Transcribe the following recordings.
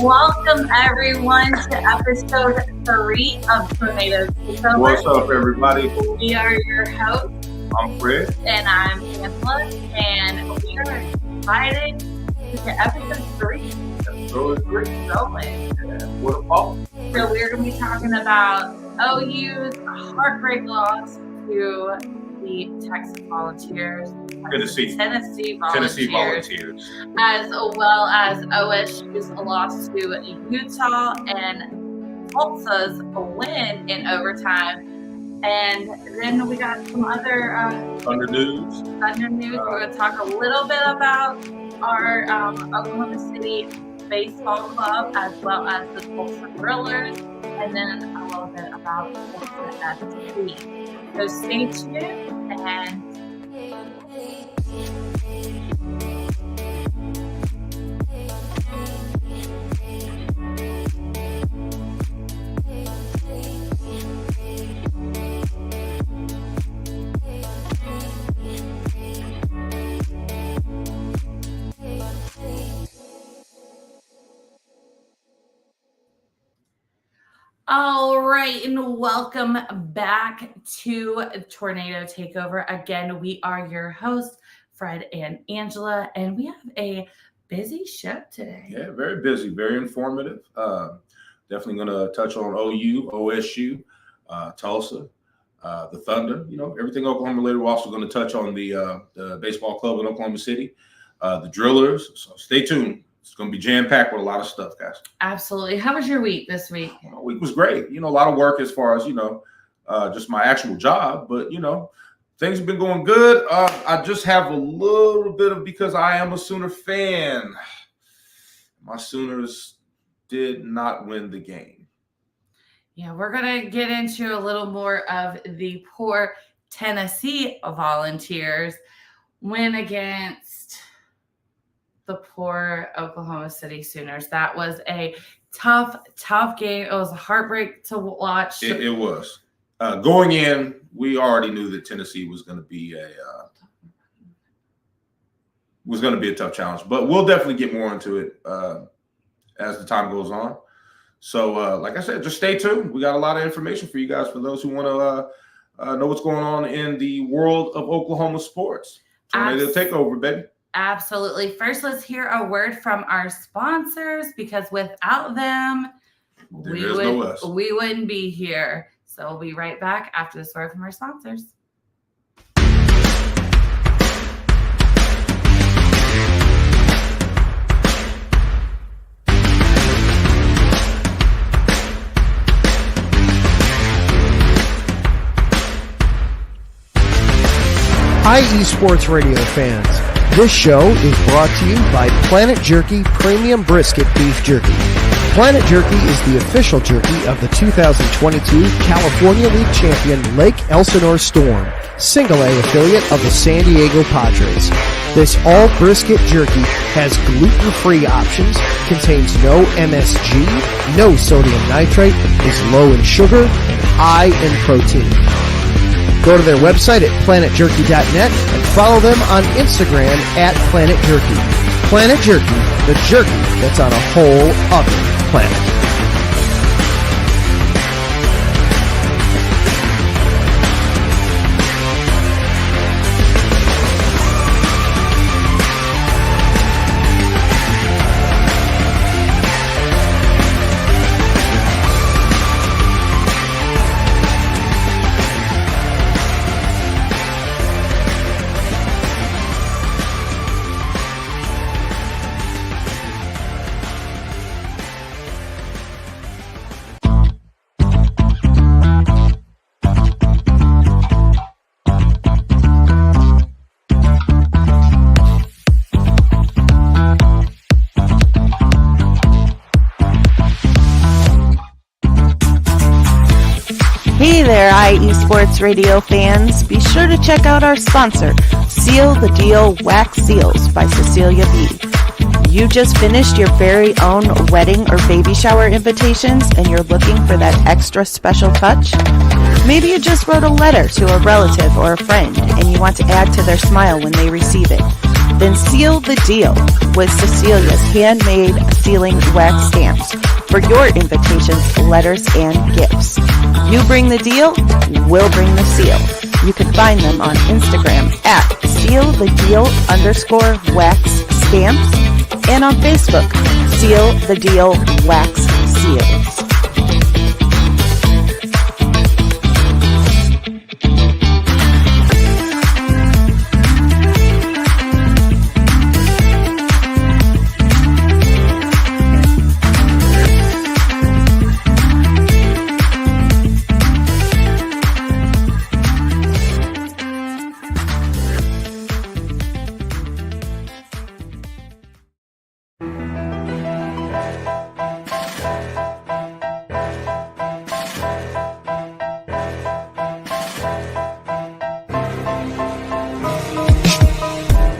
Welcome everyone to episode 3 of Tornado Takeover. What's up, everybody? We are your hosts. I'm Fred. And I'm Angela. And we are excited to get episode 3. Episode 3. Going. What a fall. So we're going to be talking about OU's heartbreak loss to the Texas Volunteers. Tennessee Volunteers. As well as OSU's loss to Utah and Tulsa's win in overtime. And then we got some other Thunder news. We're going to talk a little bit about our Oklahoma City baseball club as well as the Tulsa Drillers, and then a little bit about Tulsa SC. So stay tuned and all right, and welcome back to Tornado Takeover. Again, we are your hosts, Fred and Angela, and we have a busy show today. Yeah, very busy, very informative. Definitely going to touch on OU, OSU, Tulsa, the Thunder, everything Oklahoma related. We're also going to touch on the baseball club in Oklahoma City, the Drillers. So stay tuned. It's going to be jam-packed with a lot of stuff, guys. Absolutely. How was your week this week? My week was great. A lot of work as far as, just my actual job. But, things have been going good. I just have a little bit of, because I am a Sooner fan, my Sooners did not win the game. Yeah, we're going to get into a little more of the poor Tennessee Volunteers win against the poor Oklahoma City Sooners. That was a tough game. It was a heartbreak to watch. It was. Going in, we already knew that Tennessee was going to be a tough challenge, but we'll definitely get more into it as the time goes on. So, like I said, just stay tuned. We got a lot of information for you guys, for those who want to know what's going on in the world of Oklahoma sports. Tornado Takeover, baby. Absolutely. First, let's hear a word from our sponsors, because without them, we wouldn't be here. So we'll be right back after this word from our sponsors. Hi, eSports Radio fans. This show is brought to you by Planet Jerky Premium Brisket Beef Jerky. Planet Jerky is the official jerky of the 2022 California League champion Lake Elsinore Storm, single-A affiliate of the San Diego Padres. This all-brisket jerky has gluten-free options, contains no MSG, no sodium nitrate, is low in sugar, and high in protein. Go to their website at planetjerky.net and follow them on Instagram at Planet Jerky. Planet Jerky, the jerky that's on a whole other planet. Hey there, eSports Radio fans. Be sure to check out our sponsor, Seal the Deal Wax Seals by Cecilia B. You just finished your very own wedding or baby shower invitations and you're looking for that extra special touch? Maybe you just wrote a letter to a relative or a friend and you want to add to their smile when they receive it. Then seal the deal with Cecilia's handmade sealing wax stamps for your invitations, letters, and gifts. You bring the deal, we'll bring the seal. You can find them on Instagram at sealthedeal_wax stamps and on Facebook, Seal the Deal Wax Seals.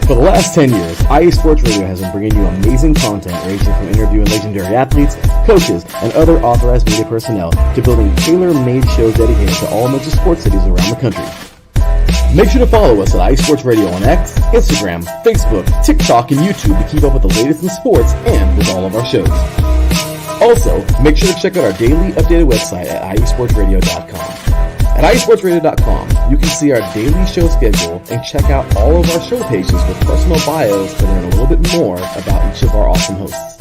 For the last 10 years, IE Sports Radio has been bringing you amazing content ranging from interviewing legendary athletes, coaches, and other authorized media personnel to building tailor-made shows dedicated to all major sports cities around the country. Make sure to follow us at IE Sports Radio on X, Instagram, Facebook, TikTok, and YouTube to keep up with the latest in sports and with all of our shows. Also, make sure to check out our daily updated website at iesportsradio.com. At iesportsradio.com, you can see our daily show schedule and check out all of our show pages with personal bios to learn a little bit more about each of our awesome hosts.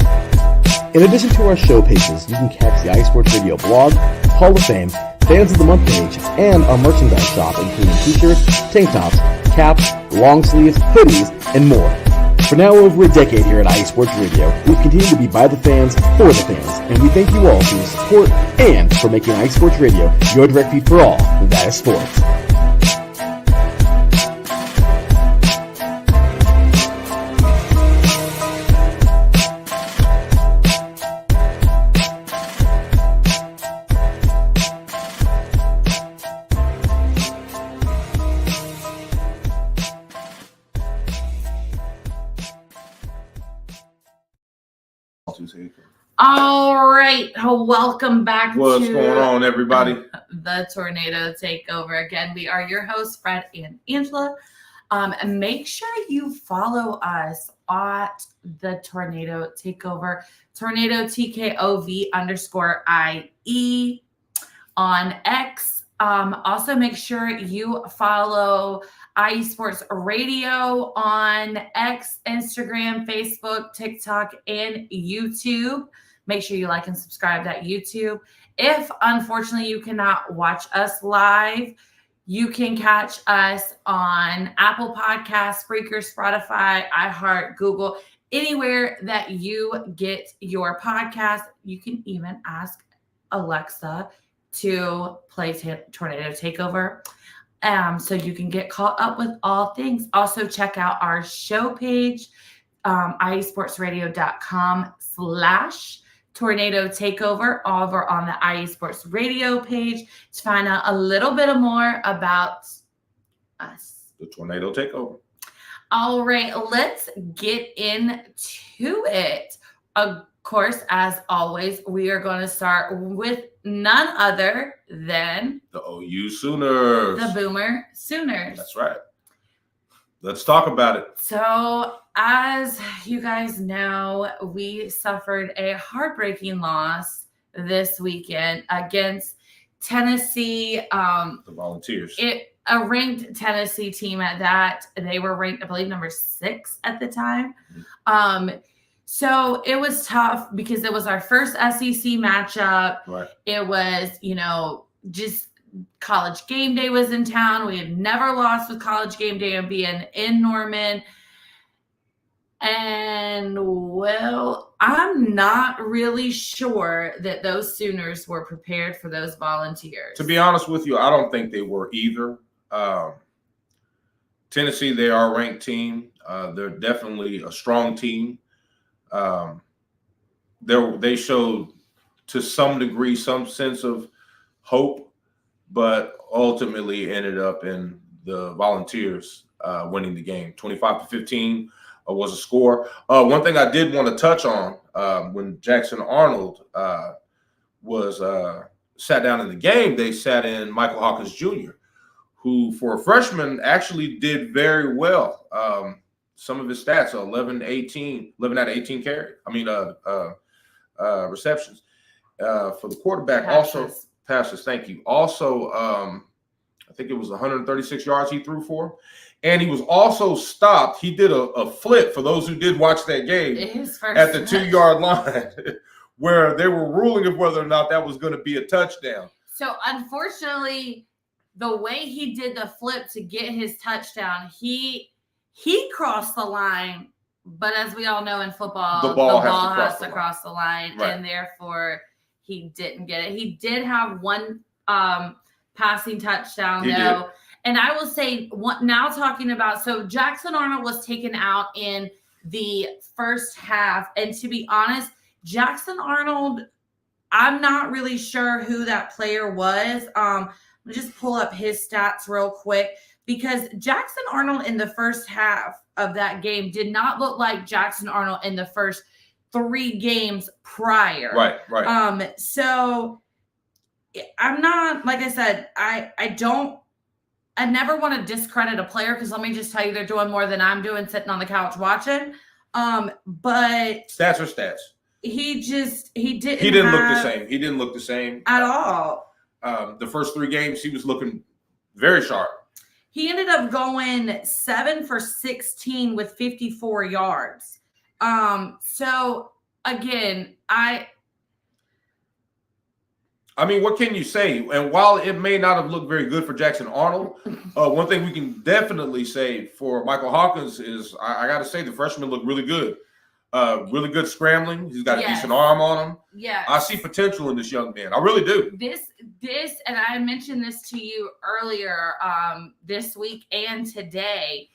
In addition to our show pages, you can catch the iSports Radio blog, Hall of Fame, Fans of the Month page, and our merchandise shop including t-shirts, tank tops, caps, long sleeves, hoodies, and more. For now over a decade here at IE Sports Radio, we've continued to be by the fans, for the fans, and we thank you all for your support and for making IE Sports Radio your direct feed for all that is sports. All right, welcome back. What's going on, everybody? The Tornado Takeover. Again, we are your hosts, Fred and Angela. And make sure you follow us at the Tornado Takeover, Tornado TKOV_IE on X. Also, make sure you follow IE Sports Radio on X, Instagram, Facebook, TikTok, and YouTube. Make sure you like and subscribe to YouTube. If, unfortunately, you cannot watch us live, you can catch us on Apple Podcasts, Spreaker, Spotify, iHeart, Google, anywhere that you get your podcast. You can even ask Alexa to play Tornado Takeover. So you can get caught up with all things. Also, check out our show page, iesportsradio.com/Tornado Takeover, over on the IE Sports Radio page to find out a little bit more about us. The Tornado Takeover. All right, let's get into it. Of course, as always, we are going to start with none other than the OU Sooners. The Boomer Sooners. That's right. Let's talk about it. So, as you guys know, we suffered a heartbreaking loss this weekend against Tennessee. The Volunteers. A ranked Tennessee team at that. They were ranked, I believe, number 6 at the time. Mm-hmm. So it was tough because it was our first SEC matchup. Right. It was, just College Game Day was in town. We had never lost with College Game Day and being in Norman. And, well, I'm not really sure that those Sooners were prepared for those Volunteers. To be honest with you, I don't think they were either. Tennessee, they are a ranked team. They're definitely a strong team. They showed to some degree some sense of hope, but ultimately ended up in the Volunteers winning the game. 25-15 was a score. One thing I did want to touch on when Jackson Arnold was sat down in the game, they sat in Michael Hawkins Jr., who for a freshman actually did very well. some of his stats, 11 out of 18 carry. Receptions for the quarterback. Also passes. Thank you. Also, I think it was 136 yards he threw for. And he was also stopped. He did a flip, for those who did watch that game, at the 2-yard line where they were ruling of whether or not that was going to be a touchdown. So, unfortunately, the way he did the flip to get his touchdown, he crossed the line. But as we all know in football, the ball has to cross the line. Right. And therefore, he didn't get it. He did have one passing touchdown, though. Did. And I will say, now talking about, so Jackson Arnold was taken out in the first half. And to be honest, Jackson Arnold, I'm not really sure who that player was. Let me just pull up his stats real quick, because Jackson Arnold in the first half of that game did not look like Jackson Arnold in the first 3 games prior. Right. So I'm not, like I said, I never want to discredit a player, because let me just tell you, they're doing more than I'm doing sitting on the couch watching. But stats are stats. He didn't look the same. He didn't look the same at all. The first 3 games, he was looking very sharp. He ended up going 7 for 16 with 54 yards. So again, I mean, what can you say? And while it may not have looked very good for Jackson Arnold, one thing we can definitely say for Michael Hawkins is I got to say the freshman looked really good. Really good scrambling. He's got a decent arm on him. Yeah, I see potential in this young man. I really do. This, and I mentioned this to you earlier this week and today.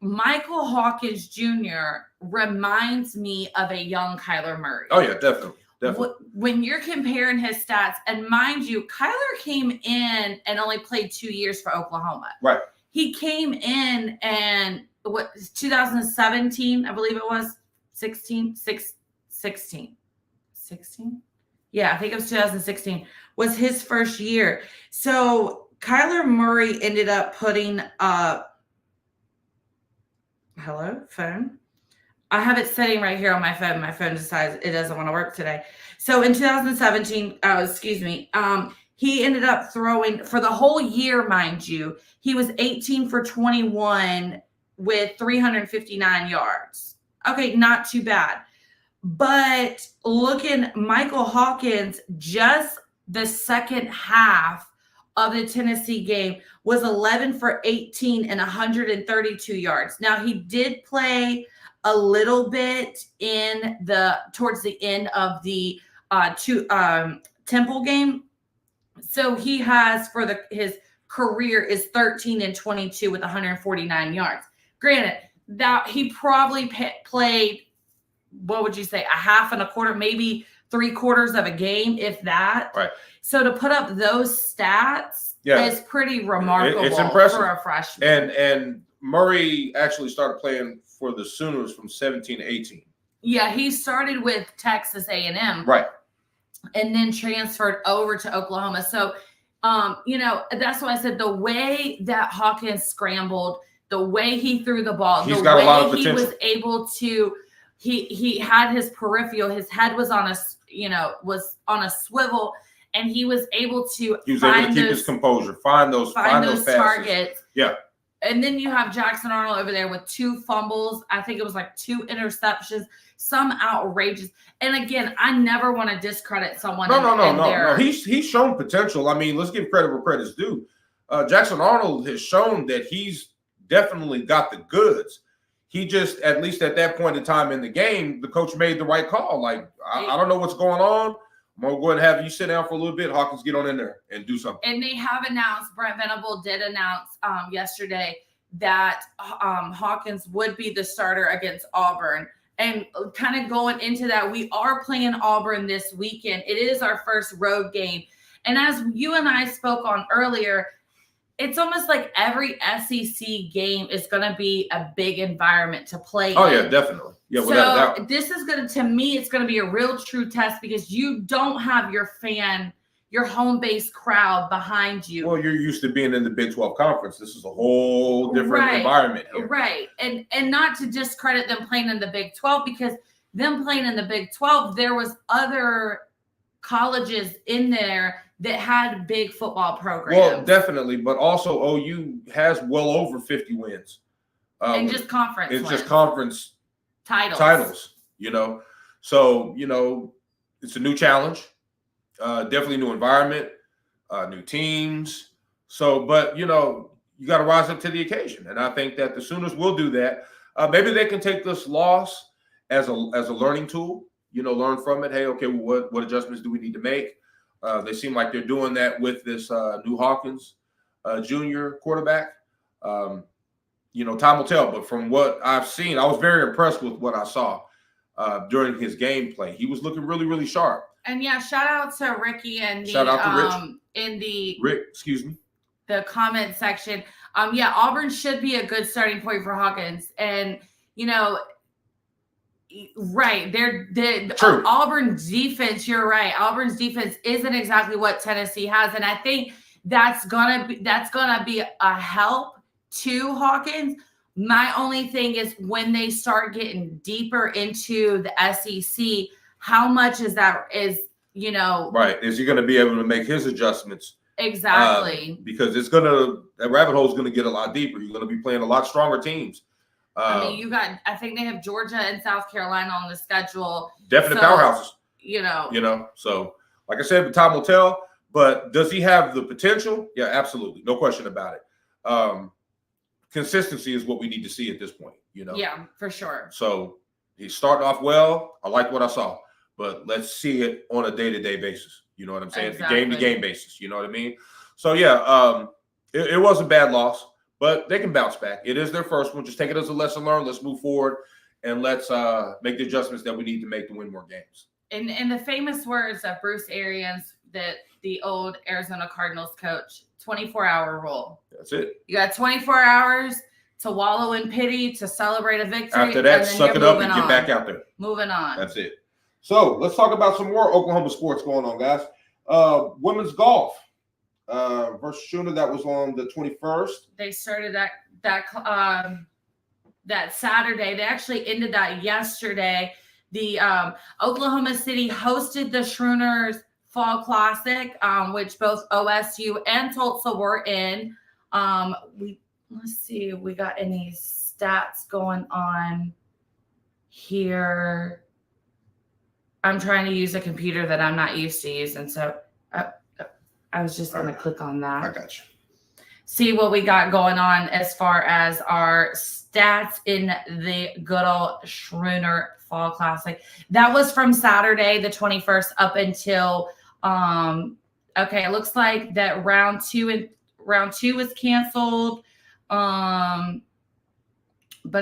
Michael Hawkins Jr. reminds me of a young Kyler Murray. Oh yeah, definitely. When you're comparing his stats, and mind you, Kyler came in and only played 2 years for Oklahoma. Right. He came in and 2017, I believe it was 16. Yeah, I think it was 2016 was his first year. So Kyler Murray ended up putting up. Hello, phone. I have it sitting right here on my phone. My phone decides it doesn't want to work today. So in 2017, he ended up throwing for the whole year, mind you, he was 18 for 21 with 359 yards. Okay, not too bad. But looking, Michael Hawkins, just the second half of the Tennessee game was 11 for 18 and 132 yards. Now, he did play a little bit towards the end of the Temple game. So he has his career is 13 and 22 with 149 yards. Granted, that he probably played, what would you say, a half and a quarter, maybe 3/4 of a game, if that. Right. So to put up those stats is pretty remarkable. It's impressive for a freshman. And Murray actually started playing for the Sooners from 17 to 18. Yeah, he started with Texas A&M. Right. And then transferred over to Oklahoma. So, that's why I said the way that Hawkins scrambled, the way he threw the ball, He's got a lot of he potential. was able to, he had his peripheral, his head was on a swivel, and he was able to keep his composure, find those targets. Yeah. And then you have Jackson Arnold over there with 2 fumbles. I think it was like 2 interceptions, some outrageous. And again, I never want to discredit someone. No. He's shown potential. I mean, let's give credit where credit's due. Jackson Arnold has shown that he's definitely got the goods. He just, at least at that point in time in the game, the coach made the right call. Like, I don't know what's going on. I'm going to go ahead and have you sit down for a little bit. Hawkins, get on in there and do something. And they have announced, Brent Venable did announce yesterday that Hawkins would be the starter against Auburn. And kind of going into that, we are playing Auburn this weekend. It is our first road game. And as you and I spoke on earlier, it's almost like every SEC game is going to be a big environment to play in. Yeah, definitely. Yeah, so this is going to me, it's going to be a real true test, because you don't have your fan your home-based crowd behind you. Well, you're used to being in the Big 12 conference. This is a whole different environment here. Right. And not to discredit them playing in the Big 12, because them playing in the Big 12, there was other colleges in there that had big football programs. Well, definitely, but also OU has well over 50 wins. And just conference It's wins. just conference titles, you know. So, you know, it's a new challenge, definitely new environment, new teams. So, but, you know, you got to rise up to the occasion. And I think that the Sooners will do that. Maybe they can take this loss as a learning tool, you know, learn from it. Hey, okay, well, what adjustments do we need to make? They seem like they're doing that with this new Hawkins junior quarterback. You know, time will tell. But from what I've seen, I was very impressed with what I saw during his gameplay. He was looking really, really sharp. And yeah, shout out to Ricky and shout out to Rich. In the Rick, excuse me. The comment section. Yeah, Auburn should be a good starting point for Hawkins. And you know, right, Auburn's defense, you're right. Auburn's defense isn't exactly what Tennessee has. And I think that's gonna be a help to Hawkins. My only thing is when they start getting deeper into the SEC, how much is you know, right? Is he going to be able to make his adjustments? Exactly. Because that rabbit hole is going to get a lot deeper. You're going to be playing a lot stronger teams. I mean, I think they have Georgia and South Carolina on the schedule. Definite powerhouses. You know. So like I said, time will tell. But does he have the potential? Yeah, absolutely. No question about it. Consistency is what we need to see at this point, you know? Yeah, for sure. So he's starting off well. I like what I saw, but let's see it on a day-to-day basis. You know what I'm saying? Exactly. Game-to-game basis. You know what I mean? So, yeah, it was a bad loss, but they can bounce back. It is their first one. Just take it as a lesson learned. Let's move forward, and let's make the adjustments that we need to make to win more games. In the famous words of Bruce Arians, the old Arizona Cardinals coach, 24-hour rule. That's it. You got 24 hours to wallow in pity, to celebrate a victory. After that, suck it up and get back out there. Moving on. That's it. So let's talk about some more Oklahoma sports going on, guys. Women's golf versus Schooner. That was on the 21st. They started that Saturday. They actually ended that yesterday. The Oklahoma City hosted the Schrooners Fall Classic, which both OSU and Tulsa were in. Let's see if we got any stats going on here. I'm trying to use a computer that I'm not used to using, so I was just going to click on that. I got you. See what we got going on as far as our stats in the good old Schreuner Fall Classic. That was from Saturday, the 21st, up until okay, it looks like that round two was canceled. But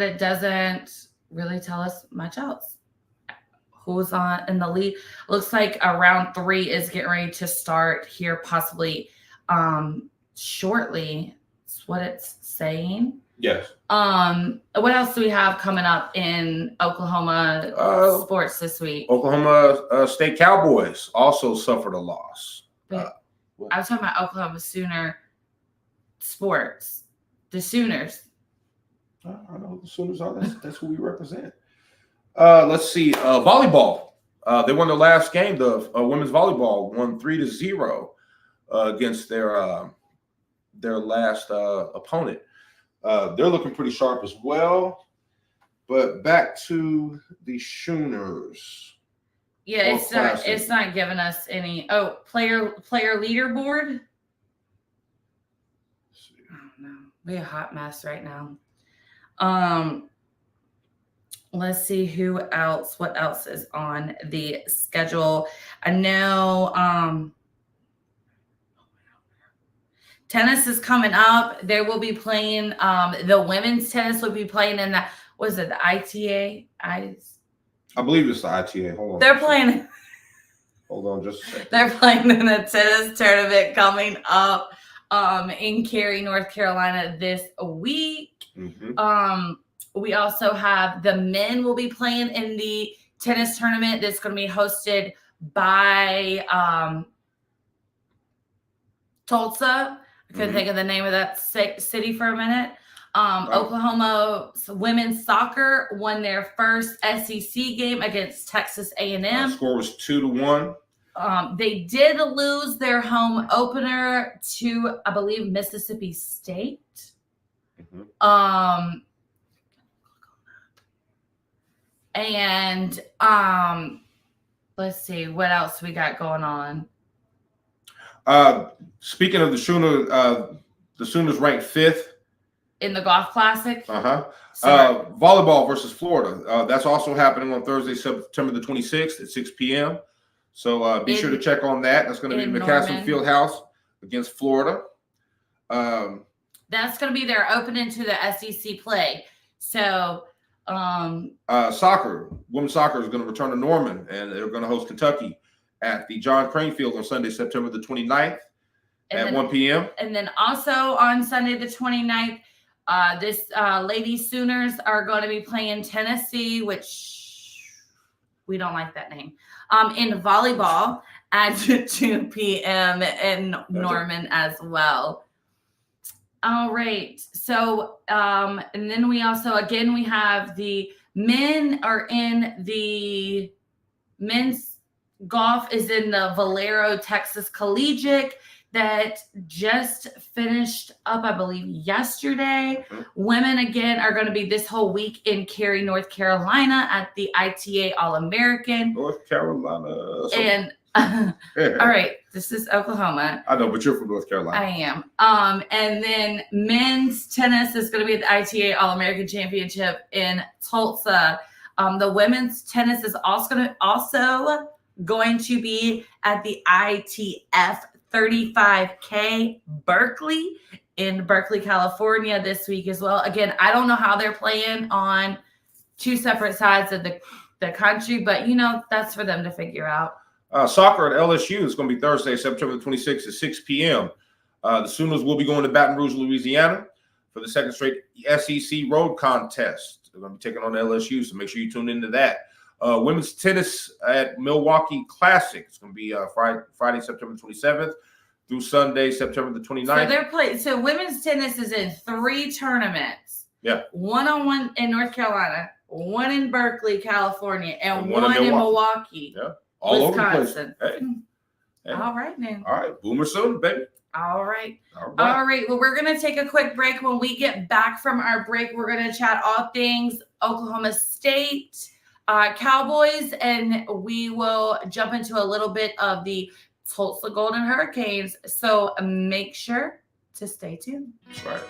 it doesn't really tell us much else. Who's on in the lead? Looks like round 3 is getting ready to start here, possibly shortly. That's what it's saying. Yes. What else do we have coming up in Oklahoma sports this week? Oklahoma State Cowboys also suffered a loss. I was talking about Oklahoma Sooner sports. The Sooners. I know who the Sooners are. That's who we represent. Let's see. Volleyball. They won their last game. The women's volleyball won 3-0 against their last opponent. They're looking pretty sharp as well. But back to the Schooners. Yeah, it's not giving us any. Oh, player leaderboard. Oh no, we're a hot mess right now. Let's see who else. What else is on the schedule? I know. Tennis is coming up. They will be playing. The women's tennis will be playing in the. What is it? The ITA. I believe it's the ITA. Hold on. They're playing. Hold on, just a second. They're playing in a tennis tournament coming up in Cary, North Carolina this week. Mm-hmm. We also have the men will be playing in the tennis tournament that's going to be hosted by Tulsa. I couldn't think of the name of that city for a minute. Oklahoma women's soccer won their first SEC game against Texas A&M. Score was 2-1. They did lose their home opener to, I believe, Mississippi State. And let's see what else we got going on. Speaking of the Sooners ranked 5th in the golf classic. Volleyball versus Florida. That's also happening on Thursday, September the 26th at 6 p.m. So be sure to check on that. That's going to be McCaslin Fieldhouse against Florida. That's going to be their opening to the SEC play. So soccer, women's soccer is going to return to Norman, and they're going to host Kentucky at the John Crane Field on Sunday, September the 29th at 1 p.m. And then also on Sunday the 29th, this Lady Sooners are going to be playing Tennessee, which we don't like that name, in volleyball at 2 p.m. in Norman as well. All right. So, and then we also, again, we have the men are in the men's golf is in the Valero, Texas Collegiate that just finished up, I believe, yesterday. Women, again, are going to be this whole week in Cary, North Carolina at the ITA All-American. North Carolina. And all right, this is Oklahoma. I know, but you're from North Carolina. I am. And then men's tennis is going to be at the ITA All-American Championship in Tulsa. The women's tennis is also going to be at the ITF 35K Berkeley in Berkeley, California this week as well. Again, I don't know how they're playing on two separate sides of the country, but that's for them to figure out. Soccer at LSU is going to be Thursday, September 26th at 6 p.m. The Sooners will be going to Baton Rouge, Louisiana for the second straight SEC road contest. They're going to be taking on LSU, so make sure you tune into that. Women's tennis at Milwaukee Classic. It's going to be Friday, September 27th through Sunday, September the 29th. So women's tennis is in 3 tournaments. Yeah. One in North Carolina, one in Berkeley, California, and one in Milwaukee. Yeah. All Wisconsin. Over the place. Hey. All right, man. All right. Boomer soon, baby. All right. All right. Well, we're going to take a quick break. When we get back from our break, we're going to chat all things Oklahoma State, Cowboys, and we will jump into a little bit of the Tulsa Golden Hurricanes. So make sure to stay tuned. That's right.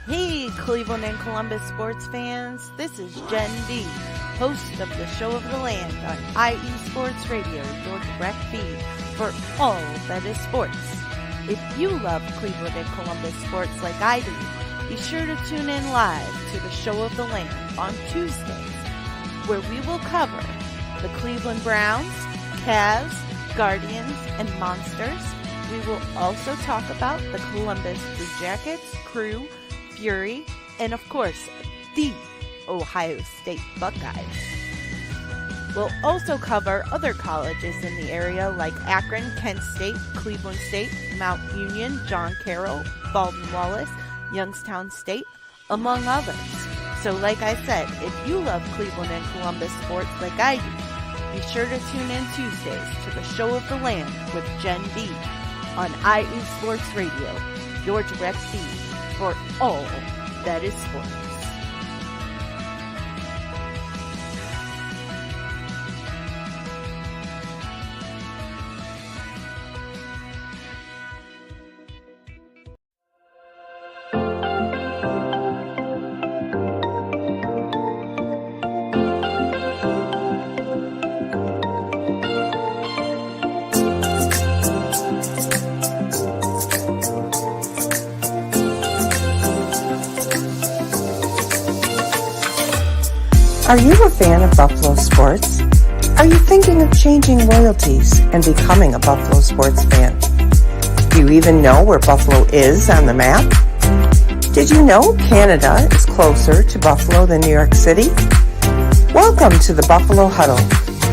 Hey, Cleveland and Columbus sports fans. This is Jen D, host of the Show of the Land on IE Sports Radio, your direct feed for all that is sports. If you love Cleveland and Columbus sports like I do, be sure to tune in live to the Show of the Land on Tuesdays, where we will cover the Cleveland Browns, Cavs, Guardians, and Monsters. We will also talk about the Columbus Blue Jackets, Crew, Fury, and of course, the Ohio State Buckeyes. We'll also cover other colleges in the area like Akron, Kent State, Cleveland State, Mount Union, John Carroll, Baldwin Wallace, Youngstown State, among others. So like I said, if you love Cleveland and Columbus sports like I do, be sure to tune in Tuesdays to the Show of the Land with Jen B on IE Sports Radio, your direct feed for all that is sports. Are you a fan of Buffalo sports? Are you thinking of changing loyalties and becoming a Buffalo sports fan? Do you even know where Buffalo is on the map? Did you know Canada is closer to Buffalo than New York City? Welcome to the Buffalo Huddle,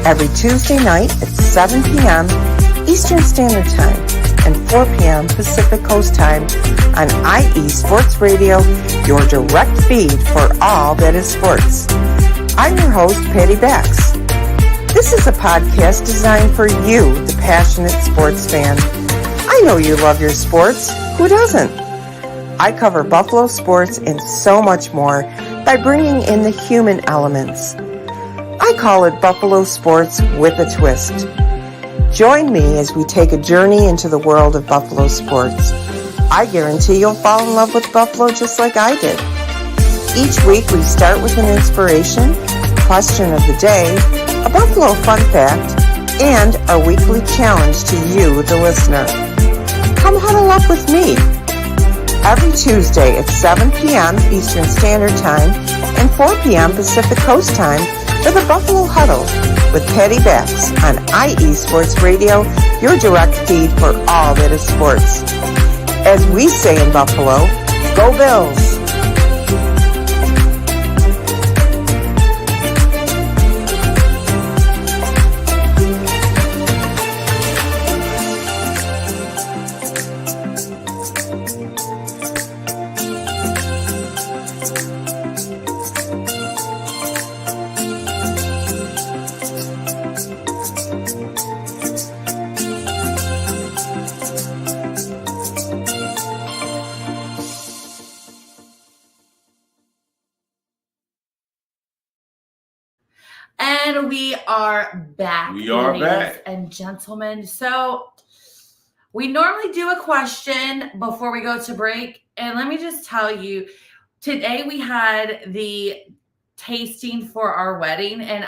every Tuesday night at 7 p.m. Eastern Standard Time and 4 p.m. Pacific Coast Time on IE Sports Radio, your direct feed for all that is sports. I'm your host, Patty Bax. This is a podcast designed for you, the passionate sports fan. I know you love your sports. Who doesn't? I cover Buffalo sports and so much more by bringing in the human elements. I call it Buffalo Sports with a Twist. Join me as we take a journey into the world of Buffalo sports. I guarantee you'll fall in love with Buffalo just like I did. Each week we start with an inspiration, question of the day, a Buffalo fun fact, and our weekly challenge to you, the listener. Come huddle up with me every Tuesday at 7 p.m. Eastern Standard Time and 4 p.m. Pacific Coast Time for the Buffalo Huddle with Patty Bax on IE Sports Radio, your direct feed for all that is sports. As we say in Buffalo, go Bills! And we are back, ladies back. and gentlemen. So we normally do a question before we go to break. And let me just tell you, today we had the tasting for our wedding. And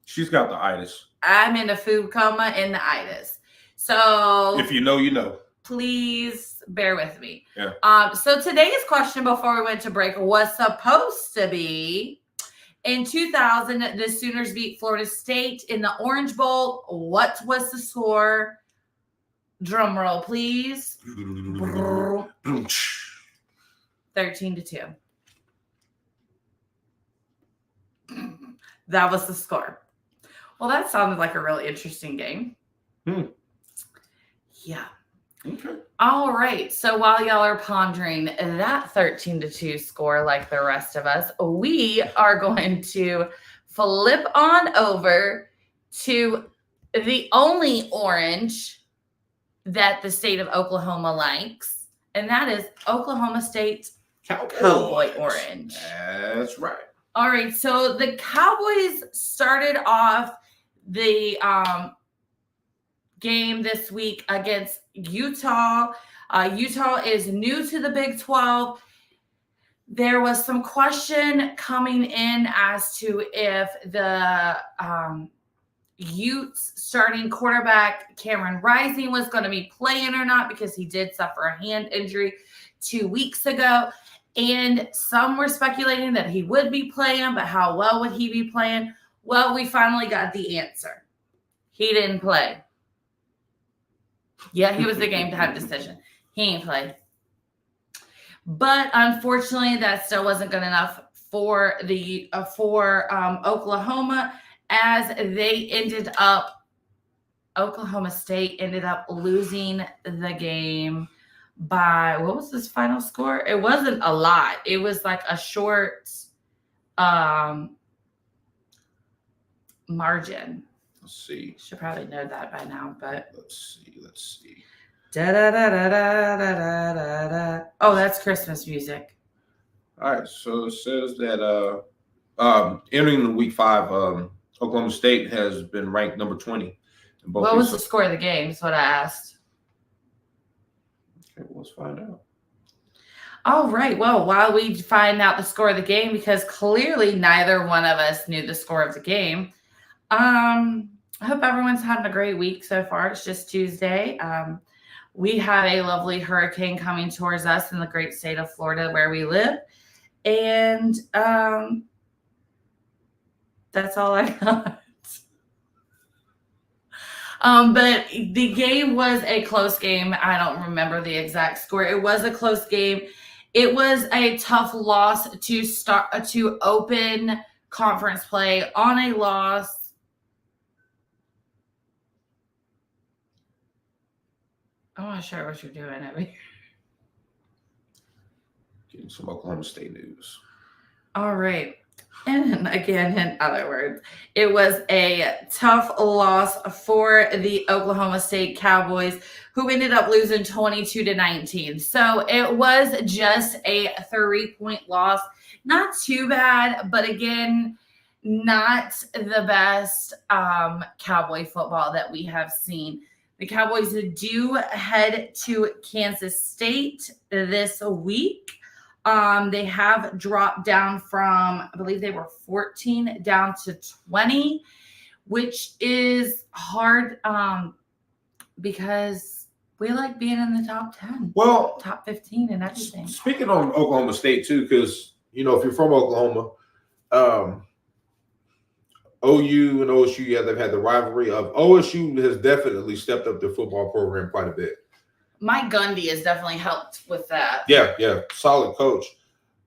she's got the itis. I'm in a food coma and the itis. So if you know, you know. Please bear with me. Yeah. So today's question before we went to break was supposed to be, in 2000, the Sooners beat Florida State in the Orange Bowl. What was the score? Drum roll, please. 13-2. That was the score. Well, that sounded like a really interesting game. Yeah. Okay. All right. So while y'all are pondering that 13-2 score like the rest of us, we are going to flip on over to the only orange that the state of Oklahoma likes, and that is Oklahoma State Cowboy orange. That's right. All right. So the Cowboys started off the game this week against Utah. Utah is new to the Big 12. There was some question coming in as to if the Utes starting quarterback Cameron Rising was going to be playing or not, because he did suffer a hand injury 2 weeks ago. And some were speculating that he would be playing, but how well would he be playing? Well, we finally got the answer. He didn't play. Yeah, he was the game time decision. He ain't play. But unfortunately, that still wasn't good enough for the Oklahoma, as they ended up, Oklahoma State ended up losing the game by, what was this final score? It wasn't a lot. It was like a short margin. Let's see. Should probably know that by now, but let's see. Da da da da da da da da. Oh, that's Christmas music. All right, so it says that entering the week 5, Oklahoma State has been ranked number 20. What was the score of the game? Is what I asked. Okay, let's find out. All right. Well, while we find out the score of the game, because clearly neither one of us knew the score of the game. I hope everyone's having a great week so far. It's just Tuesday. We had a lovely hurricane coming towards us in the great state of Florida where we live. And That's all I got. But the game was a close game. I don't remember the exact score. It was a close game. It was a tough loss to open conference play on a loss. I'm not sure what you're doing at me. Getting some Oklahoma State news. All right. And again, in other words, it was a tough loss for the Oklahoma State Cowboys, who ended up losing 22-19. So it was just a 3-point loss. Not too bad, but again, not the best Cowboy football that we have seen. The Cowboys do head to Kansas State this week. They have dropped down from, I believe they were 14 down to 20, which is hard because we like being in the top 10. Well, top 15 and everything. Speaking on Oklahoma State too, because if you're from Oklahoma, OU and OSU, they've had the rivalry of OSU has definitely stepped up their football program quite a bit. Mike Gundy has definitely helped with that. Yeah, solid coach.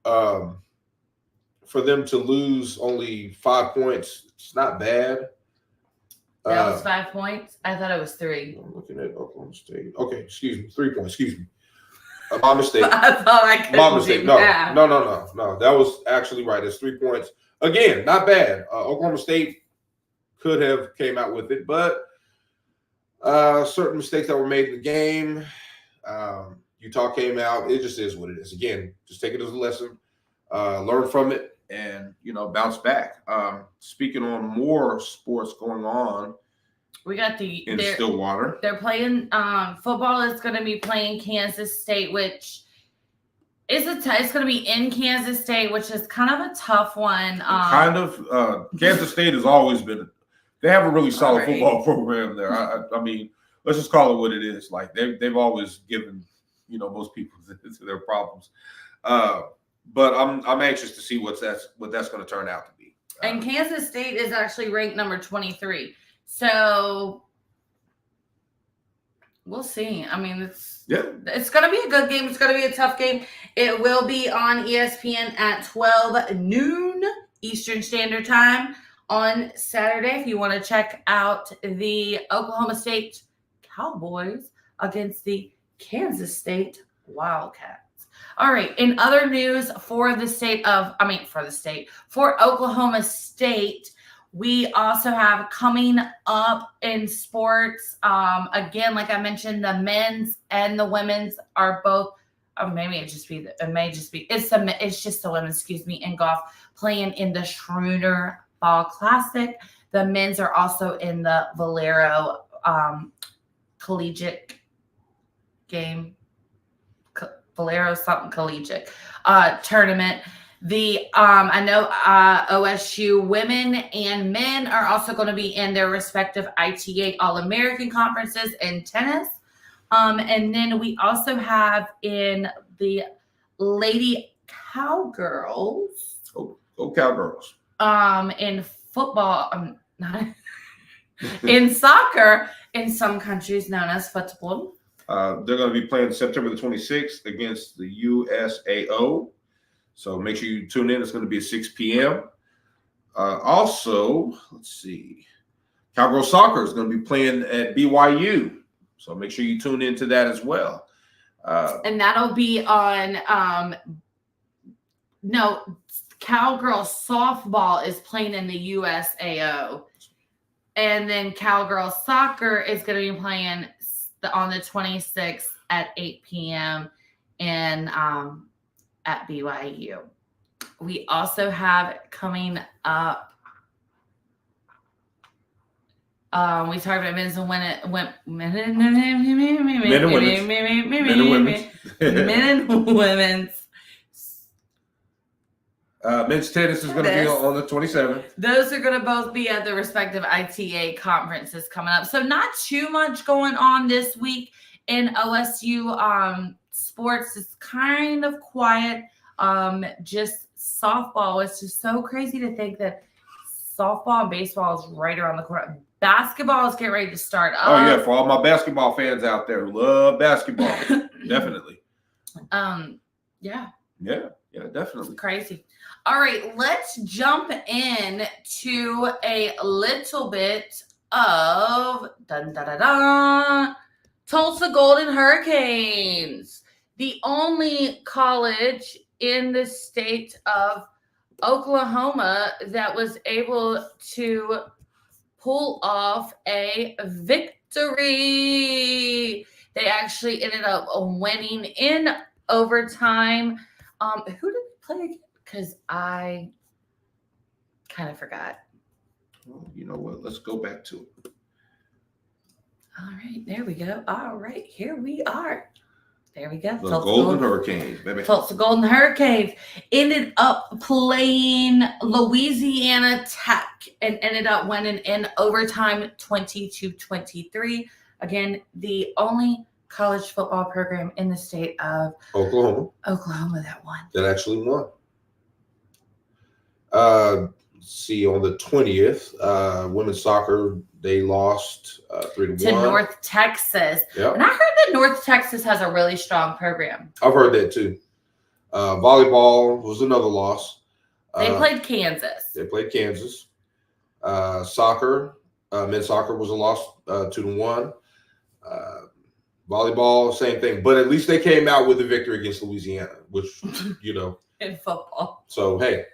For them to lose only 5 points, it's not bad. That was 5 points? I thought it was 3. I'm looking at Oklahoma State. Okay, excuse me. 3 points. Excuse me. My mistake. I thought I couldn't My mistake. do No. that. That was actually right. It's 3 points. Again, not bad. Oklahoma State could have came out with it, but certain mistakes that were made in the game. Utah came out. It just is what it is. Again, just take it as a lesson, learn from it, and bounce back. Speaking on more sports going on, we got in Stillwater. They're playing football. Is going to be playing Kansas State, which is it's going to be in Kansas State, which is kind of a tough one. Kansas State has always been. They have a really solid football program there. I mean, let's just call it what it is. Like they've always given most people to their problems. But I'm anxious to see what that's going to turn out to be. And Kansas State is actually ranked number 23. So we'll see. I mean, it's going to be a good game. It's going to be a tough game. It will be on ESPN at 12 noon Eastern Standard Time on Saturday. If you want to check out the Oklahoma State Cowboys against the Kansas State Wildcats. All right. In other news for Oklahoma State, we also have coming up in sports. Again, like I mentioned, the men's and the women's are both, it's just the women's, in golf, playing in the Schroeder Fall Classic. The men's are also in the Valero collegiate game, Valero something collegiate tournament. I know OSU women and men are also going to be in their respective ITA All-American conferences in tennis. And then we also have in the Lady Cowgirls. Oh, Cowgirls. In football, in soccer, in some countries known as football. They're going to be playing September the 26th against the USAO. So make sure you tune in. It's going to be at 6 p.m. Also, let's see. Cowgirl Soccer is going to be playing at BYU. So make sure you tune into that as well. And that'll be on Cowgirl Softball is playing in the USAO. And then Cowgirl Soccer is going to be playing on the 26th at 8 p.m. and at BYU. We also have coming up. We talked about men's and women's. Men's tennis is going to be on the 27th. Those are going to both be at the respective ITA conferences coming up. So not too much going on this week in OSU sports. It's kind of quiet. Just softball. It's just so crazy to think that softball and baseball is right around the corner. Basketball is getting ready to start up. Oh yeah, for all my basketball fans out there who love basketball, definitely. Yeah, definitely. it's crazy. All right, let's jump in to a little bit of Tulsa Golden Hurricanes, the only college in the state of Oklahoma that was able to pull off a victory. They actually ended up winning in overtime. Who did they play again? Because I kind of forgot. Well, you know what? Let's go back to it. All right, there we go. All right, here we are. There we go. The Golden Hurricanes, baby. Tulsa Golden Hurricanes ended up playing Louisiana Tech and ended up winning in overtime 20-23. Again, the only college football program in the state of Oklahoma that won. That actually won. See, on the 20th, women's soccer, they lost 3-1 to North Texas. Yep. And I heard that North Texas has a really strong program. I've heard that too. Volleyball was another loss. They played Kansas. Soccer, men's soccer was a loss, 2-1. Volleyball, same thing. But at least they came out with a victory against Louisiana, which, in football. So, hey,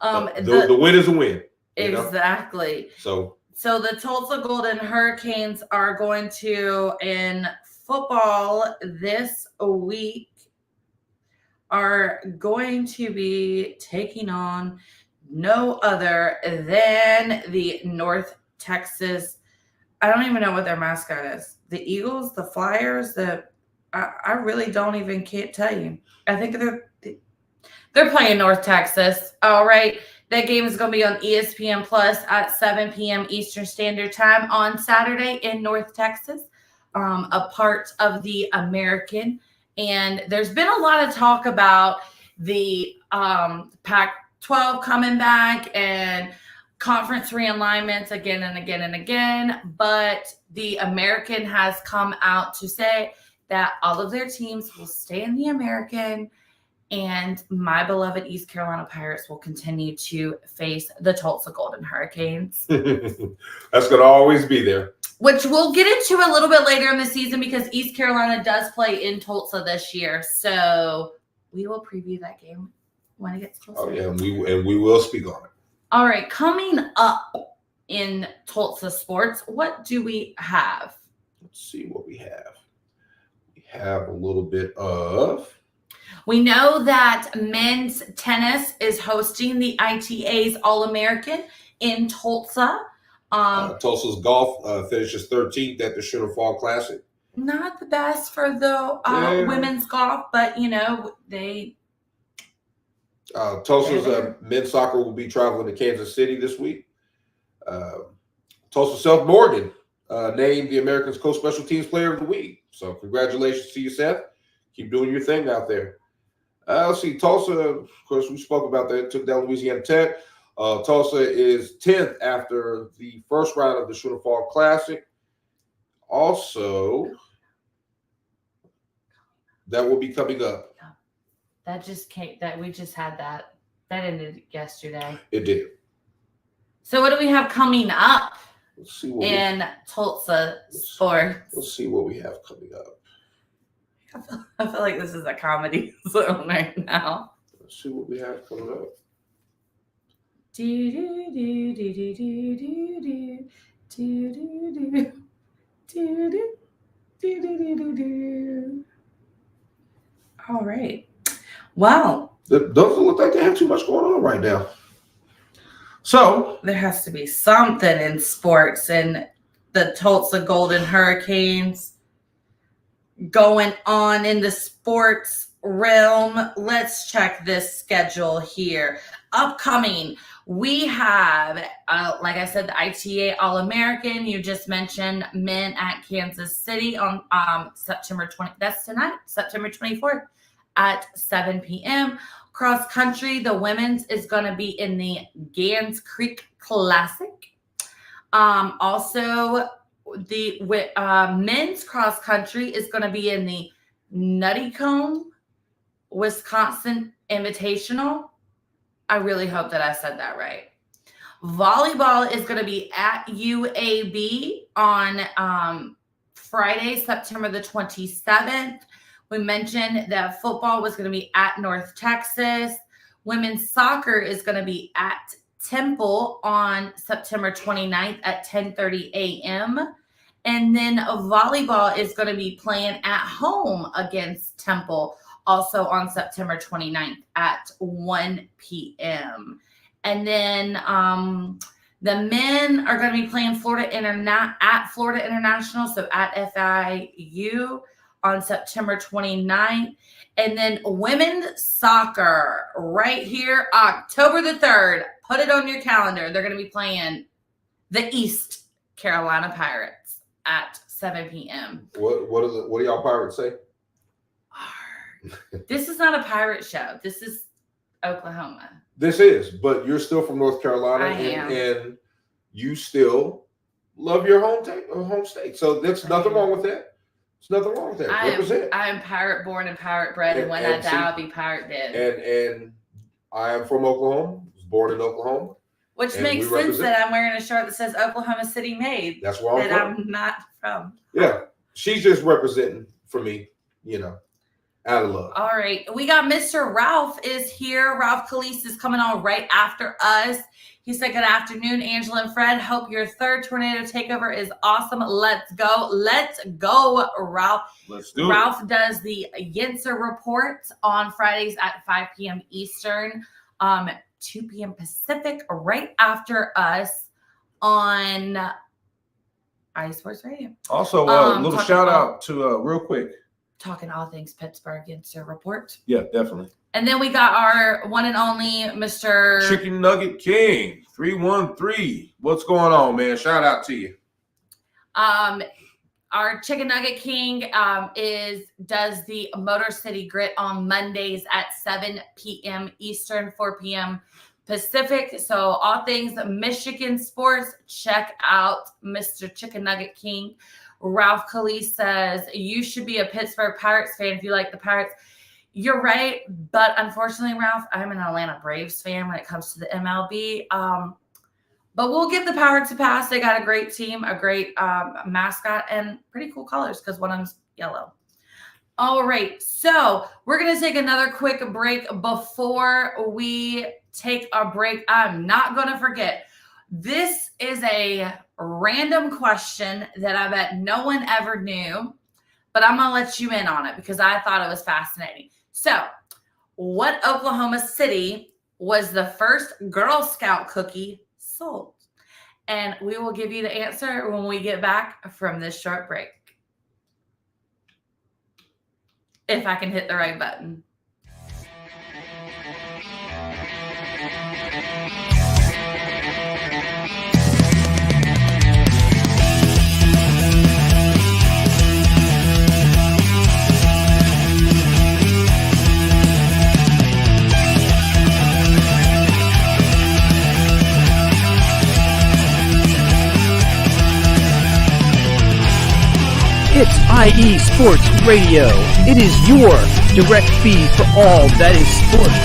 the win is a win. Exactly. So the Tulsa Golden Hurricanes are going to, in football this week, are going to be taking on no other than the North Texas. I don't even know what their mascot is. The Eagles, the Flyers, I really can't tell you. I think they're playing North Texas. All right. That game is going to be on ESPN Plus at 7 p.m. Eastern Standard Time on Saturday in North Texas, a part of the American. And there's been a lot of talk about the Pac-12 coming back and conference realignments again and again and again. But the American has come out to say that all of their teams will stay in the American. And my beloved East Carolina Pirates will continue to face the Tulsa Golden Hurricanes. That's going to always be there. Which we'll get into a little bit later in the season because East Carolina does play in Tulsa this year. So we will preview that game when it gets closer. Oh, yeah, and we will speak on it. All right, coming up in Tulsa sports, what do we have? Let's see what we have. We have a little bit of... We know that men's tennis is hosting the ITA's All-American in Tulsa. Tulsa's golf finishes 13th at the Sugar Fall Classic. Not the best for the women's golf, but, they... Tulsa's men's soccer will be traveling to Kansas City this week. Tulsa South Morgan named the Americans Co-Special Teams Player of the Week. So congratulations to you, Seth. Keep doing your thing out there. Let's see. Tulsa, of course, we spoke about that. Took down Louisiana Tech. Tulsa is 10th after the first round of the Sugar Fall Classic. Also, that will be coming up. That just came. We just had that. That ended yesterday. It did. So what do we have coming up Let's see what in Tulsa sports? Let's see what we have coming up. I feel like this is a comedy zone right now. Let's see what we have coming up. All right. Wow. It doesn't look like they have too much going on right now. So there has to be something in sports and the Tulsa Golden Hurricanes going on in the sports realm. Let's check this schedule here. Upcoming, we have, like I said, the ITA All-American. You just mentioned men at Kansas City on September 20th. That's tonight, September 24th at 7 p.m. Cross country, the women's is going to be in the Gans Creek Classic. Also, the men's cross country is going to be in the Nuttycombe, Wisconsin Invitational. I really hope that I said that right. Volleyball is going to be at UAB on Friday, September the 27th. We mentioned that football was going to be at North Texas. Women's soccer is going to be at Temple on September 29th at 10:30 a.m. And then volleyball is going to be playing at home against Temple also on September 29th at 1 p.m. And then the men are going to be playing at Florida International, so at FIU on September 29th. And then women's soccer right here, October the 3rd. Put it on your calendar. They're going to be playing the East Carolina Pirates at 7 p.m. What do y'all Pirates say? This is not a pirate show. This is Oklahoma. This is, but you're still from North Carolina, and you still love your home state. So there's nothing wrong with that. There's nothing wrong with that. Represent. I am pirate born and pirate bred, and when I die, I'll be pirate dead. And I am from Oklahoma. Was born in Oklahoma. Which makes sense that I'm wearing a shirt that says Oklahoma City made. That's where I'm from. I'm not from. Yeah, she's just representing for me, out of love. All right. We got Mr. Ralph is here. Ralph Calise is coming on right after us. He said, good afternoon, Angela and Fred. Hope your third tornado takeover is awesome. Let's go. Let's go, Ralph. Let's do it. Ralph does the Yinzer report on Fridays at 5 p.m. Eastern, 2 p.m. Pacific, right after us on iSports Radio. Also, a little shout out to real quick. Talking all things Pittsburgh Yinzer report. Yeah, definitely. And then we got our one and only Mr. Chicken Nugget King 313. What's going on, man? Shout out to you. Our Chicken Nugget King does the Motor City Grit on Mondays at 7 p.m. Eastern, 4 p.m. Pacific. So all things Michigan sports, check out Mr. Chicken Nugget King. Ralph Calise says, you should be a Pittsburgh Pirates fan if you like the Pirates. You're right, but unfortunately, Ralph, I'm an Atlanta Braves fan when it comes to the MLB. But we'll give the Pirates a pass. They got a great team, a great mascot, and pretty cool colors because one of them's yellow. All right, so we're going to take another quick break. Before we take a break, I'm not going to forget, this is a random question that I bet no one ever knew, but I'm going to let you in on it because I thought it was fascinating. So, what Oklahoma City was the first Girl Scout cookie sold? And we will give you the answer when we get back from this short break. If I can hit the right button. It's IE Sports Radio. It is your direct feed for all that is sports.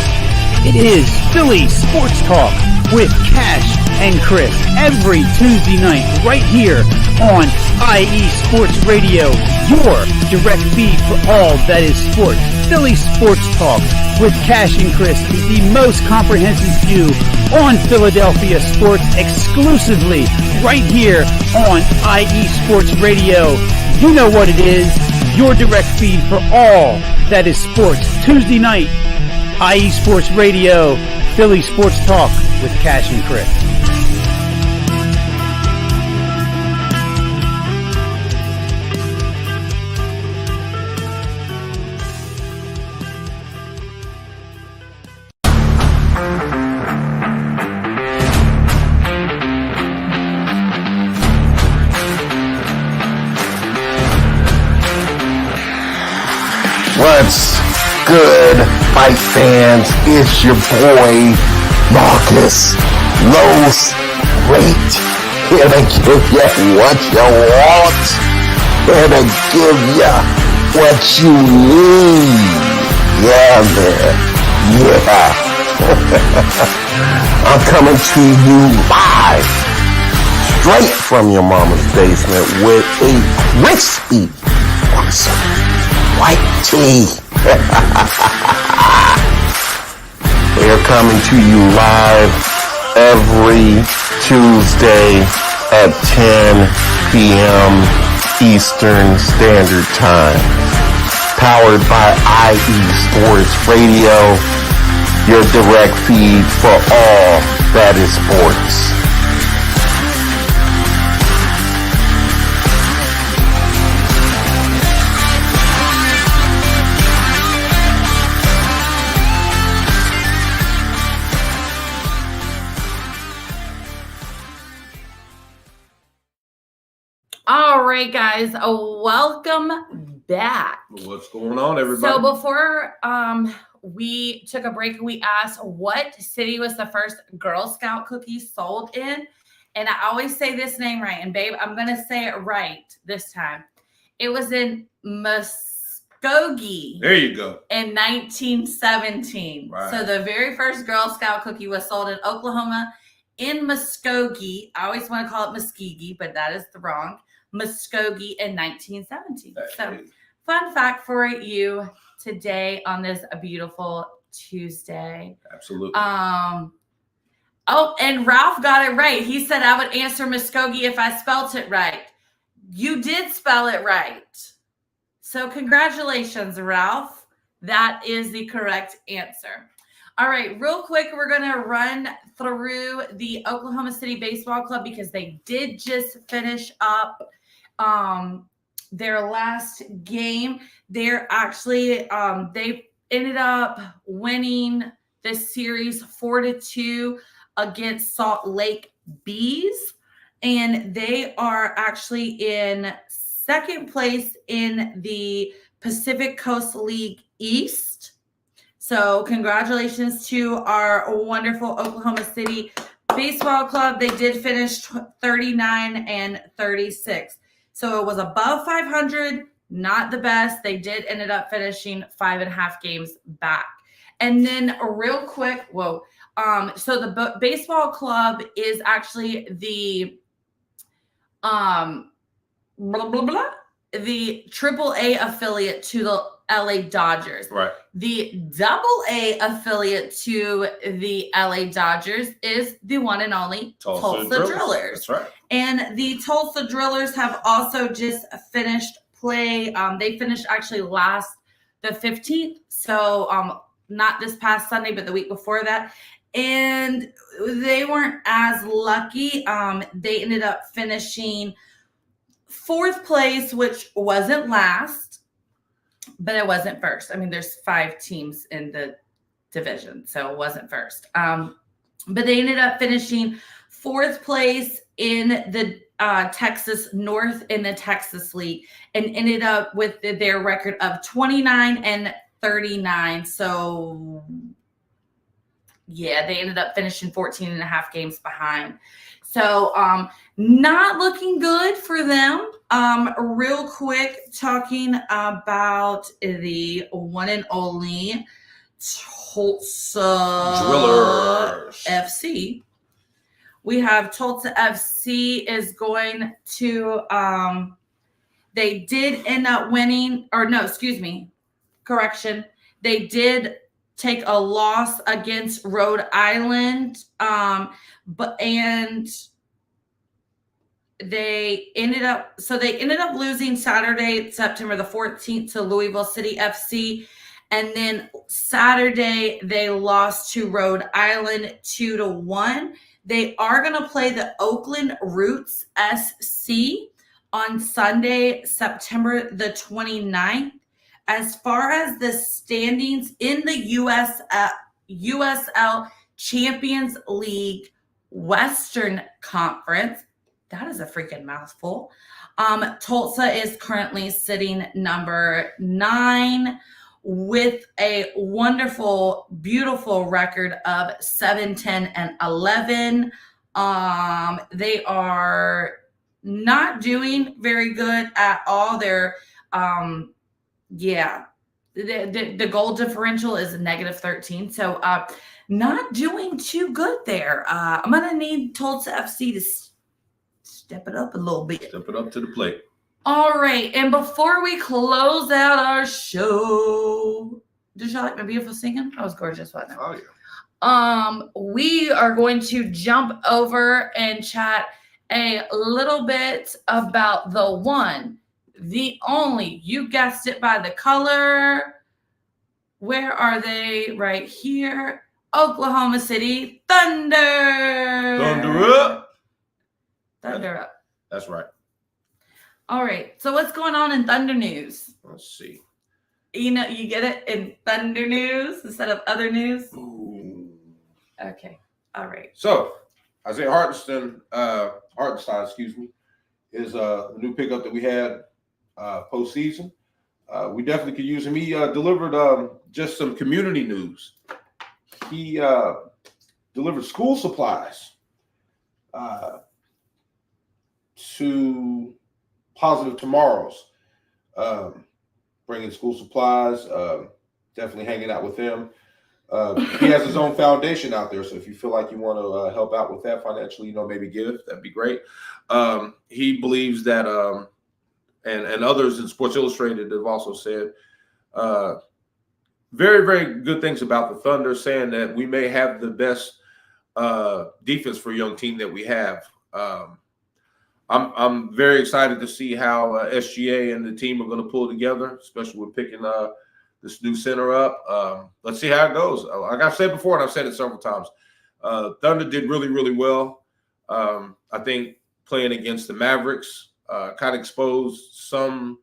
It is Philly Sports Talk with Cash and Chris every Tuesday night right here on IE Sports Radio, your direct feed for all that is sports. Philly Sports Talk with Cash and Chris is the most comprehensive view on Philadelphia sports exclusively right here on IE Sports Radio. You know what it is, your direct feed for all that is sports. Tuesday night, IE Sports Radio, Philly Sports Talk with Cash and Chris. Let's good, fight fans? It's your boy, Marcus Los Great, here to give you what you want, here to give you what you need. Yeah, man. Yeah. I'm coming to you live, straight from your mama's basement with a crispy, awesome white tea. We're coming to you live every Tuesday at 10 p.m. Eastern Standard Time. Powered by IE Sports Radio, your direct feed for all that is sports. All right, guys, welcome back. What's going on, everybody? So before we took a break, we asked what city was the first Girl Scout cookie sold in, and I always say this name right, and babe, I'm gonna say it right this time. It was in Muskogee. There you go. In 1917. Right. So the very first Girl Scout cookie was sold in Oklahoma in Muskogee. I always want to call it Muskegee, but that is the wrong. Muskogee in 1917. So fun fact for you today on this beautiful Tuesday. Absolutely. Oh, and Ralph got it right. He said I would answer Muskogee if I spelt it right. You did spell it right. So congratulations, Ralph. That is the correct answer. All right, real quick, we're going to run through the Oklahoma City Baseball Club because they did just finish up their last game. They're actually they ended up winning this series 4-2 against Salt Lake Bees, and they are actually in second place in the Pacific Coast League East. So congratulations to our wonderful Oklahoma City Baseball Club. They did finish 39-36. So it was above 500, not the best. They did ended up finishing 5.5 games back. And then real quick, so the baseball club is actually the the AAA affiliate to the LA Dodgers. Right. The AA affiliate to the LA Dodgers is the one and only Tulsa Drillers. That's right. And the Tulsa Drillers have also just finished play. They finished actually the 15th. So not this past Sunday, but the week before that. And they weren't as lucky. They ended up finishing 4th place, which wasn't last, but it wasn't first. I mean, there's 5 teams in the division, so it wasn't first. But they ended up finishing 4th place in the Texas North in the Texas League and ended up with their record of 29-39. So, yeah, they ended up finishing 14.5 games behind. So, not looking good for them. Real quick, talking about the one and only Tulsa Drillers FC. We have Tulsa FC is going to, they did end up winning, correction. They did take a loss against Rhode Island, they ended up losing Saturday, September the 14th to Louisville City FC. And then Saturday, they lost to Rhode Island 2-1. They are going to play the Oakland Roots SC on Sunday, September the 29th. As far as the standings in the USL Champions League Western Conference, that is a freaking mouthful. Tulsa is currently sitting number 9 with a wonderful, beautiful record of 7-10-11. They are not doing very good at all. They're, the goal differential is a -13. So, not doing too good there. I'm going to need Tulsa FC to step it up a little bit. Step it up to the plate. All right. And before we close out our show, did you like my beautiful singing? That was gorgeous, wasn't it? Oh, yeah. We are going to jump over and chat a little bit about the one, the only, you guessed it by the color. Where are they? Right here. Oklahoma City Thunder. Thunder up. Thunder up. That's right. All right. So what's going on in Thunder news? Let's see. You know, you get it in Thunder news instead of other news? Ooh. Okay. All right. So, Isaiah Hartenstein, is the new pickup that we had postseason. We definitely could use him. He delivered just some community news. He delivered school supplies to Positive Tomorrows, bringing school supplies, definitely hanging out with them. He has his own foundation out there, so if you feel like you want to help out with that financially, maybe give, that'd be great. He believes that, and others in Sports Illustrated have also said very, very good things about the Thunder, saying that we may have the best defense for a young team that we have. I'm very excited to see how SGA and the team are going to pull together, especially with picking this new center up. Let's see how it goes. Like I've said before, and I've said it several times, Thunder did really, really well. I think playing against the Mavericks kind of exposed some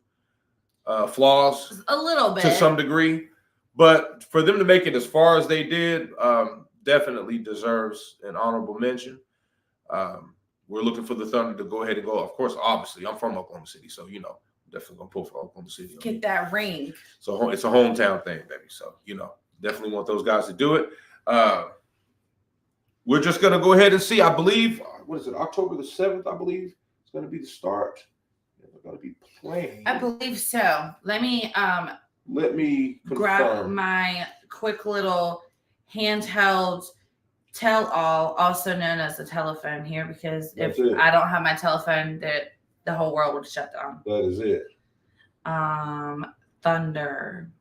flaws a little bit to some degree. But for them to make it as far as they did, definitely deserves an honorable mention. We're looking for the Thunder to go ahead and go. Of course, obviously, I'm from Oklahoma City, so definitely gonna pull for Oklahoma City. Get that ring. So it's a hometown thing, baby. So definitely want those guys to do it. We're just gonna go ahead and see. I believe October the 7th. I believe it's gonna be the start. We're gonna be playing. I believe so. Let me grab confirm. my quick little handheld tell-all, also known as a telephone here, because if I don't have my telephone, the whole world would shut down. That is it. Thunder.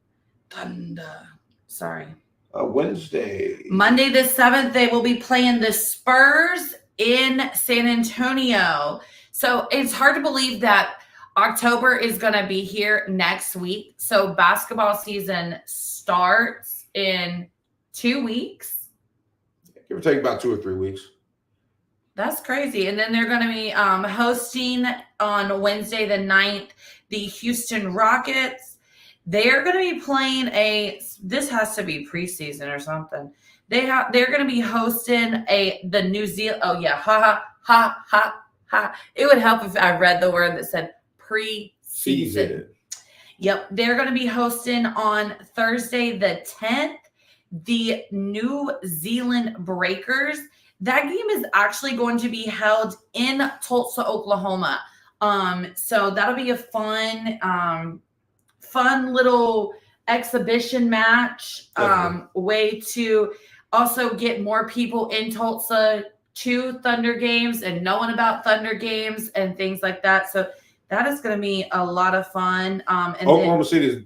Sorry. Wednesday. Monday the 7th, they will be playing the Spurs in San Antonio. So it's hard to believe that October is going to be here next week. So basketball season starts in 2 weeks. Give or take about 2 or 3 weeks. That's crazy. And then they're going to be hosting on Wednesday the 9th the Houston Rockets. They're going to be playing this has to be preseason or something. They're going to be hosting the New Zealand. Oh yeah, ha. It would help if I read the word that said preseason. Yep, they're going to be hosting on Thursday the 10th the New Zealand Breakers. That game is actually going to be held in Tulsa, Oklahoma. So that'll be a fun little exhibition match, way to also get more people in Tulsa to Thunder games and knowing about Thunder games and things like that. So that is going to be a lot of fun. And Oklahoma City is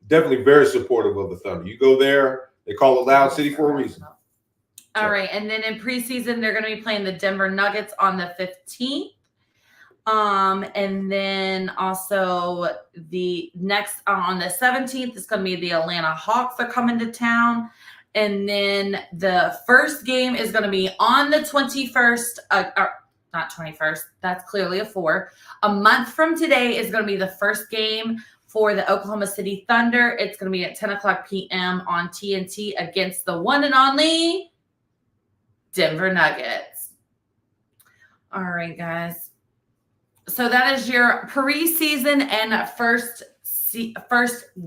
definitely very supportive of the Thunder. You go there, they call it Loud City for a reason. All right. And then in preseason, they're going to be playing the Denver Nuggets on the 15th. And then also the next on the 17th is going to be the Atlanta Hawks are coming to town. And then the first game is going to be on the 21st, not 21st. That's clearly a 4. A month from today is going to be the first game for the Oklahoma City Thunder. It's going to be at 10:00 p.m. on TNT against the one and only Denver Nuggets. All right, guys. So that is your preseason and first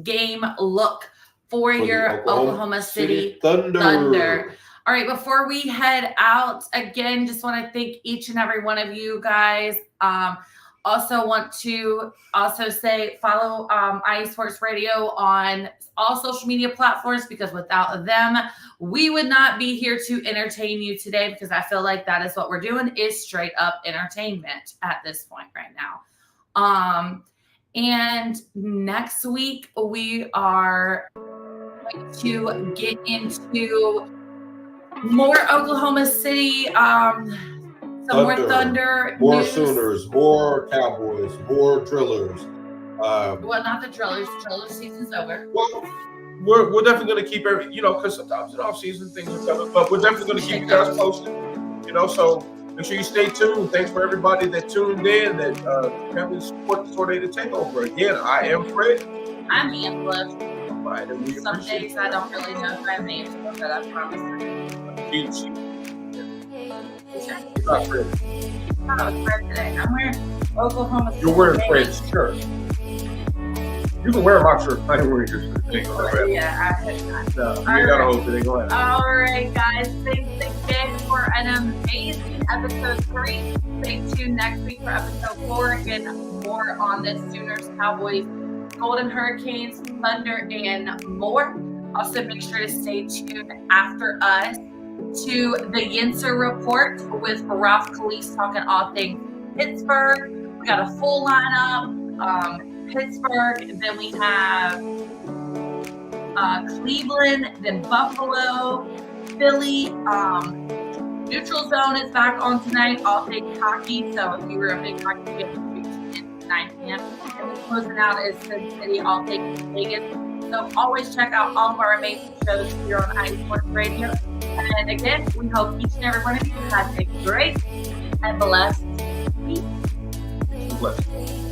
game look for your Oklahoma City Thunder. All right, before we head out, again, just want to thank each and every one of you guys. Also want to say follow IE Sports Radio on all social media platforms, because without them, we would not be here to entertain you today, because I feel like that is what we're doing, is straight up entertainment at this point right now. And next week we are going to get into more Oklahoma City, more Thunder, more news. Sooners, more Cowboys, more Drillers. Well, not the Drillers. Drillers season's over. Well, we're definitely going to keep because sometimes in off season things are coming, but we're definitely going to keep you guys posted. So make sure you stay tuned. Thanks for everybody that tuned in. That family support the Tornado Takeover. Again, I am Fred. I'm Angela. Right, and we Some days I don't really know if I have names, but I promise. You're not Fred. I'm Fred today. I'm wearing Oklahoma City. You're wearing Fred's shirt. You can wear my shirt. I ain't wearing your shirt. Yeah, I no, you gotta hope it ain't going. All right, guys. Thanks again for an amazing episode 3. Stay tuned next week for episode 4. Again, more on the Sooners, Cowboys, Golden Hurricanes, Thunder, and more. Also, make sure to stay tuned after us to the Yinzer Report with Ralph Khalees talking all things Pittsburgh. We got a full lineup. Pittsburgh, then we have Cleveland, then Buffalo, Philly. Neutral Zone is back on tonight, all things hockey. So if you were a big hockey fan, it's 9 p.m. And we're closing out is Sin City, all things Vegas. So always check out all of our amazing shows here on IE Sports Radio. And again, we hope each and every one of you has a great and blessed week. Blessed.